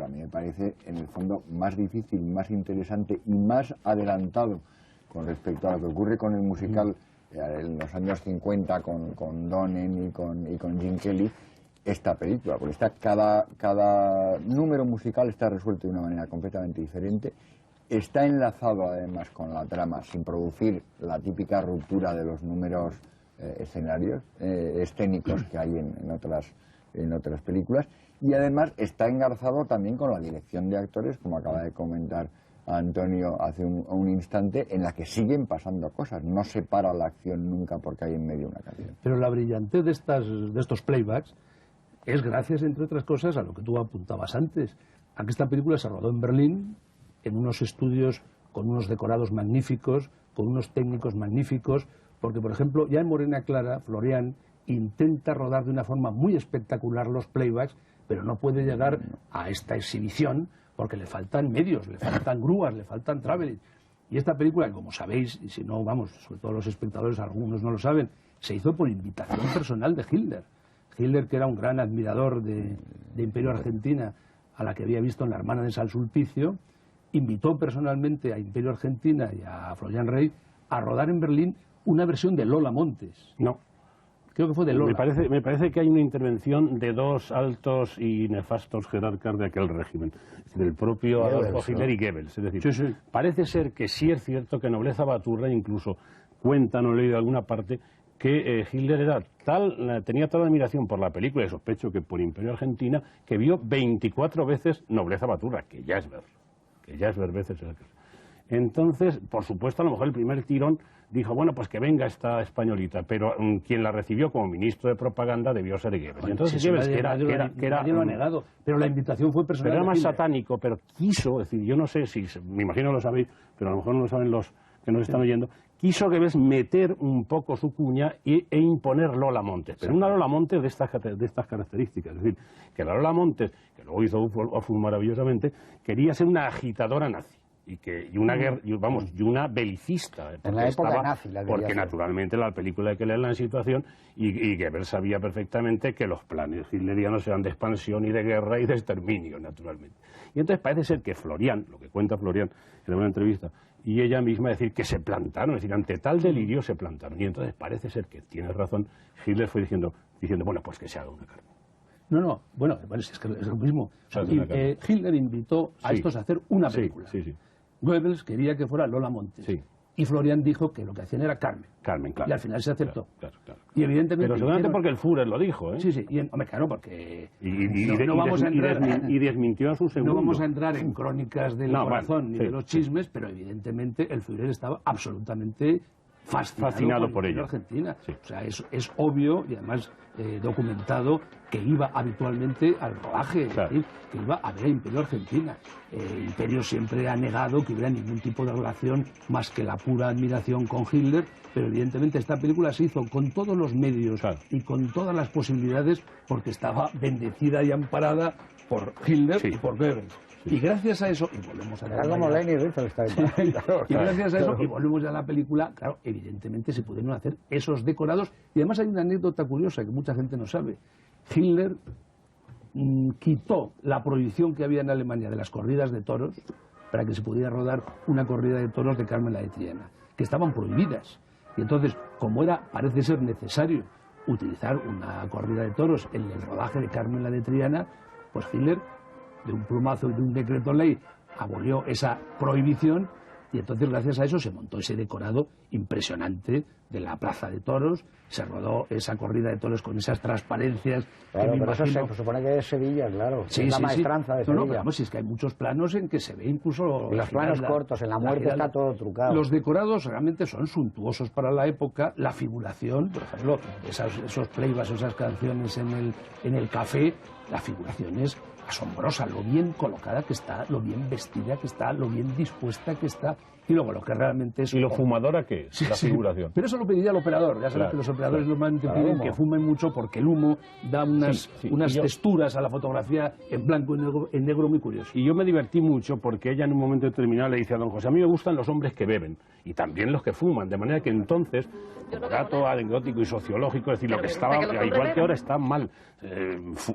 a mí me parece en el fondo más difícil, más interesante y más adelantado con respecto a lo que ocurre con el musical en los años 50 con Donen y con Gene Kelly, esta película, porque cada número musical está resuelto de una manera completamente diferente, está enlazado además con la trama sin producir la típica ruptura de los números escenarios escénicos que hay en otras películas, y además está engarzado también con la dirección de actores, como acaba de comentar Antonio hace un instante, en la que siguen pasando cosas, no se para la acción nunca porque hay en medio una canción. Pero la brillantez de estos playbacks es gracias, entre otras cosas, a lo que tú apuntabas antes, a que esta película se rodó en Berlín, en unos estudios con unos decorados magníficos, con unos técnicos magníficos, porque, por ejemplo, ya en Morena Clara, Florian intenta rodar de una forma muy espectacular los playbacks, pero no puede llegar a esta exhibición porque le faltan medios, le faltan grúas, le faltan traveling. Y esta película, como sabéis, y si no, vamos, sobre todo los espectadores, algunos no lo saben, se hizo por invitación personal de Hitler. Hitler, que era un gran admirador de Imperio Argentina, a la que había visto en La hermana de San Sulpicio, invitó personalmente a Imperio Argentina y a Florian Rey a rodar en Berlín una versión de Lola Montes. No. Creo que fue de Lola. Me parece que hay una intervención de dos altos y nefastos jerarcas de aquel régimen, del propio Adolfo Hitler y Goebbels. Es decir, parece ser que sí es cierto que Nobleza Baturra incluso cuentan o he leído alguna parte que Hitler tenía tal admiración por la película, y sospecho que por Imperio Argentina, que vio 24 veces Nobleza Baturra, que ya es ver veces. Entonces, por supuesto, a lo mejor el primer tirón dijo, bueno, pues que venga esta españolita, pero quien la recibió como ministro de propaganda debió ser Goebbels. Entonces Goebbels, que era nadie lo ha negado, pero la invitación fue personal. Pero era más satánico, pero quiso, es decir, yo no sé si, me imagino lo sabéis, pero a lo mejor no lo saben los que nos están oyendo, quiso Goebbels meter un poco su cuña e imponer Lola Montes, pero una Lola Montes de estas características, es decir, que la Lola Montes, que luego hizo Ufo maravillosamente, quería ser una agitadora nazi. Y una belicista, en la época nazi, porque naturalmente la película hay que leerla en situación, y Goebbels sabía perfectamente que los planes hitlerianos eran de expansión y de guerra y de exterminio, naturalmente. Y entonces parece ser que Florian, lo que cuenta Florian en una entrevista, y ella misma decir que se plantaron, es decir, ante tal delirio se plantaron. Y entonces parece ser que tiene razón, Hitler fue diciendo, bueno, pues que se haga una carne. No, bueno, es que es lo mismo. Hitler invitó a estos a hacer una película. Sí. Goebbels quería que fuera Lola Montes. Sí. Y Florian dijo que lo que hacían era Carmen. Carmen, claro. Y al final se aceptó. Claro. Y evidentemente... Pero seguramente porque el Führer lo dijo, ¿eh? Sí. Hombre, claro, porque... Y desmintió a su segundo. No vamos a entrar en crónicas del corazón ni de los chismes, pero evidentemente el Führer estaba absolutamente fascinado por ello. Argentina. Sí. O sea, es obvio y además documentado que iba habitualmente al rodaje, claro. Es decir, que iba a ver a Imperio Argentina. Imperio siempre ha negado que hubiera ningún tipo de relación más que la pura admiración con Hitler, pero evidentemente esta película se hizo con todos los medios, claro, y con todas las posibilidades porque estaba bendecida y amparada por Hitler y por Goebbels. Y gracias a eso, y volvemos a y gracias a eso, y volvemos ya a la película, claro, evidentemente se pudieron hacer esos decorados. Y además hay una anécdota curiosa que mucha gente no sabe. Hitler quitó la prohibición que había en Alemania de las corridas de toros para que se pudiera rodar una corrida de toros de Carmen la de Triana, que estaban prohibidas. Y entonces, como parece ser necesario utilizar una corrida de toros en el rodaje de Carmen la de Triana, pues Hitler, de un plumazo y de un decreto ley, abolió esa prohibición, y entonces gracias a eso se montó ese decorado impresionante de la plaza de toros, se rodó esa corrida de toros con esas transparencias. Claro, pero eso se supone que es Sevilla, claro, es la maestranza de Sevilla. No, pero vamos, es que hay muchos planos en que se ve incluso... Y los planos cortos, en la muerte está todo trucado. Los decorados realmente son suntuosos para la época, la figuración, por ejemplo, esos playbacks, esas canciones en el café, la figuración es asombrosa, lo bien colocada que está, lo bien vestida que está, lo bien dispuesta que está, y luego lo que realmente es... ¿Y lo fumadora qué es? La figuración. Pero eso lo pediría el operador, ya sabes que los operadores normalmente piden que fumen mucho porque el humo da unas texturas a la fotografía en blanco y negro muy curioso. Y yo me divertí mucho porque ella en un momento determinado le dice a don José, a mí me gustan los hombres que beben, y también los que fuman, de manera que entonces, como dato anecdótico y sociológico, es decir, lo que estaba, igual que ahora, está mal.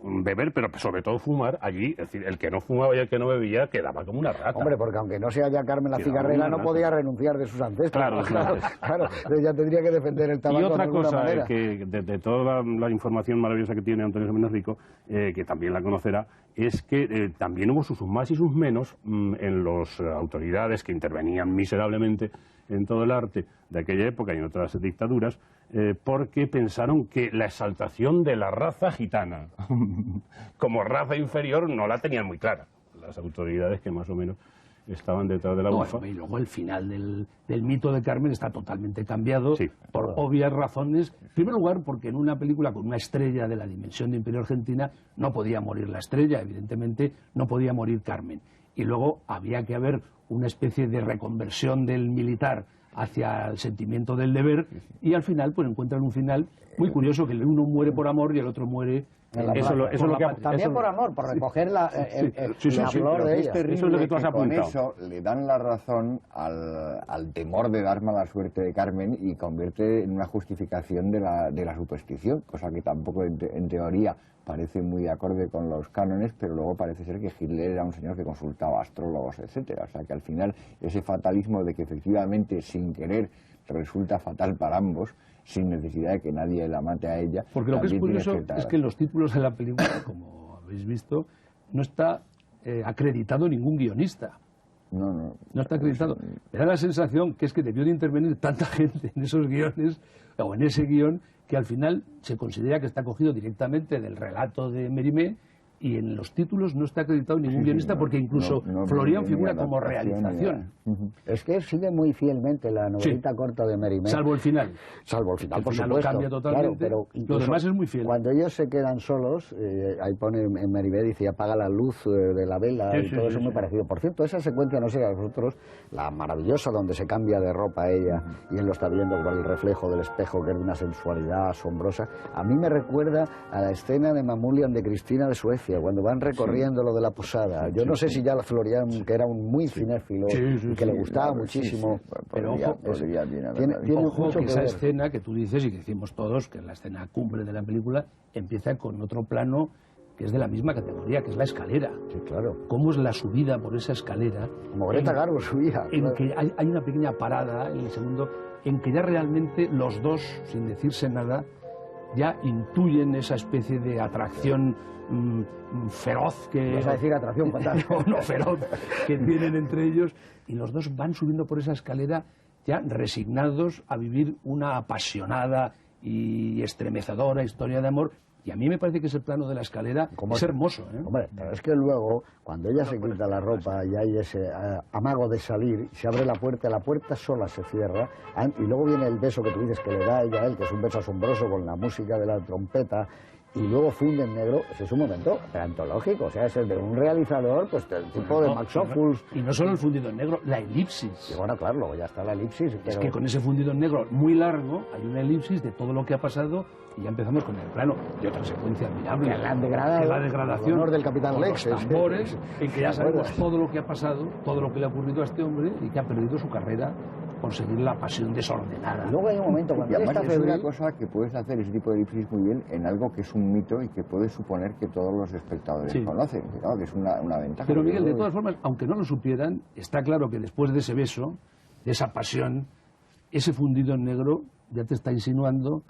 beber, pero sobre todo fumar allí. Es decir, el que no fumaba y el que no bebía quedaba como una rata. Hombre, porque aunque no sea ya Carmen la cigarrera, no podía renunciar de sus ancestros. Claro. Ella tendría que defender el tabaco. Y otra de alguna cosa, manera. que de toda la información maravillosa que tiene Antonio Jiménez Rico, que también la conocerá, es que también hubo sus más y sus menos en las autoridades que intervenían miserablemente en todo el arte de aquella época y en otras dictaduras, porque pensaron que la exaltación de la raza gitana como raza inferior no la tenían muy clara las autoridades que más o menos estaban detrás de la bufa. Y luego el final del mito de Carmen está totalmente cambiado, por obvias razones. En primer lugar, porque en una película con una estrella de la dimensión de Imperio Argentina no podía morir la estrella, evidentemente no podía morir Carmen. Y luego había que haber una especie de reconversión del militar hacia el sentimiento del deber, y al final pues encuentran un final muy curioso, que el uno muere por amor y el otro muere... También por amor, por recoger la flor de ella. Es terrible, eso es lo que tú has apuntado. Con eso le dan la razón al temor de dar mala suerte de Carmen y convierte en una justificación de la superstición, cosa que tampoco en teoría parece muy acorde con los cánones, pero luego parece ser que Hitler era un señor que consultaba astrólogos, etcétera. O sea que al final ese fatalismo de que efectivamente sin querer resulta fatal para ambos, sin necesidad de que nadie la mate a ella. Porque lo que es curioso es que en los títulos de la película, como habéis visto, no está acreditado ningún guionista. No está acreditado. Me da la sensación que es que debió de intervenir tanta gente en esos guiones, o en ese guión, que al final se considera que está cogido directamente del relato de Mérimée, y en los títulos no está acreditado ningún guionista, porque incluso Florian figura como realización. Es que sigue muy fielmente la novelita corta de Mérimée. Salvo el final. Salvo el final, por supuesto. Lo cambia totalmente, claro, pero lo demás es muy fiel. Cuando ellos se quedan solos, ahí pone en Mérimée, dice, apaga la luz de la vela, y todo eso es muy parecido. Por cierto, esa secuencia, no sé a vosotros, la maravillosa donde se cambia de ropa ella, y él lo está viendo con el reflejo del espejo, que es de una sensualidad asombrosa, a mí me recuerda a la escena de Mamulian de Cristina de Suecia, cuando van recorriendo lo de la posada. Yo no sé si ya Florian, que era un muy cinéfilo y que le gustaba muchísimo, pero ojo, tiene mucho que esa escena que tú dices y que decimos todos, que es la escena cumbre de la película, empieza con otro plano que es de la misma categoría, que es la escalera. Sí, claro. Cómo es la subida por esa escalera. Como Greta Garbo subía. En que hay una pequeña parada en el segundo, en que ya realmente los dos, sin decirse nada, ya intuyen esa especie de atracción feroz que... ¿Vas a decir atracción fantástica? No, feroz, que tienen entre ellos, y los dos van subiendo por esa escalera ya resignados a vivir una apasionada y estremecedora historia de amor. Y a mí me parece que ese plano de la escalera es hermoso, ¿eh? Hombre, pero es que luego, cuando ella se quita la ropa y hay ese amago de salir, se abre la puerta sola se cierra, y luego viene el beso que tú dices que le da ella a él, que es un beso asombroso con la música de la trompeta, y luego funde en negro. Ese es un momento antológico, o sea, es el de un realizador, pues del tipo de Max Ophuls. Y no solo el fundido en negro, la elipsis. Y bueno, claro, luego ya está la elipsis. Es que con esse fundido en negro muy largo, hay una elipsis de todo lo que ha pasado, y ya empezamos con el plano de otra secuencia admirable. La degradación. El honor del capitán Lex. Los tambores, en que ya sabemos todo lo que ha pasado, todo lo que le ha ocurrido a este hombre, y que ha perdido su carrera por seguir la pasión desordenada. Luego hay un momento cuando él está febril... Es una cosa que puedes hacer ese tipo de elipsis muy bien en algo que es un mito y que puedes suponer que todos los espectadores conocen. Claro, que es una ventaja. Pero Miguel, de todas formas, aunque no lo supieran, está claro que después de ese beso, de esa pasión, ese fundido en negro ya te está insinuando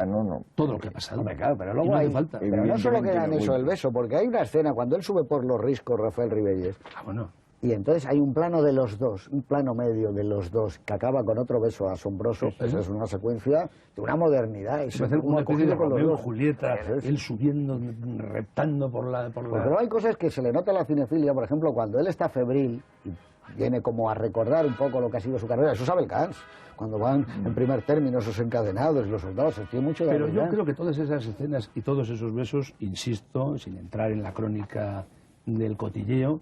todo lo que ha pasado. Hombre, claro, pero luego hay falta. Pero no solo queda en eso el beso, porque hay una escena cuando él sube por los riscos, Rafael Ribelles. Y entonces hay un plano de los dos, un plano medio de los dos, que acaba con otro beso asombroso. Esa es una secuencia de una modernidad. Es una especie de Romeo y Julieta, él subiendo, reptando por la... Pero hay cosas que se le nota a la cinefilia, por ejemplo, cuando él está febril y viene como a recordar un poco lo que ha sido su carrera. Eso sabe el Cans. Cuando van en primer término esos encadenados, los soldados, tiene mucho de... Pero yo creo que todas esas escenas y todos esos besos, insisto, sin entrar en la crónica del cotilleo,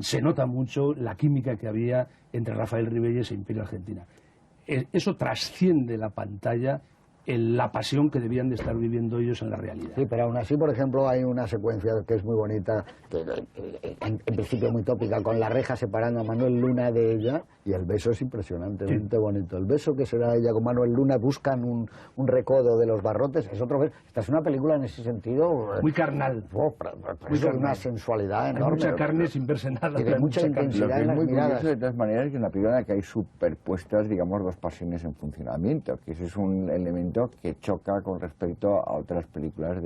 se nota mucho la química que había entre Rafael Ribelles e Imperio Argentina. Eso trasciende la pantalla la pasión que debían de estar viviendo ellos en la realidad. Sí, pero aún así, por ejemplo, hay una secuencia que es muy bonita, que en principio muy tópica, con la reja separando a Manuel Luna de ella, y el beso es impresionantemente bonito. El beso que se da ella con Manuel Luna, buscan un recodo de los barrotes, es otro beso. Esta es una película en ese sentido... muy carnal. Muy carnal. Una sensualidad enorme. Hay mucha carne sin verse nada. Y de mucha intensidad en las miradas. De todas maneras, que en la película que hay superpuestas, digamos, dos pasiones en funcionamiento, que ese es un elemento que choca con respecto a otras películas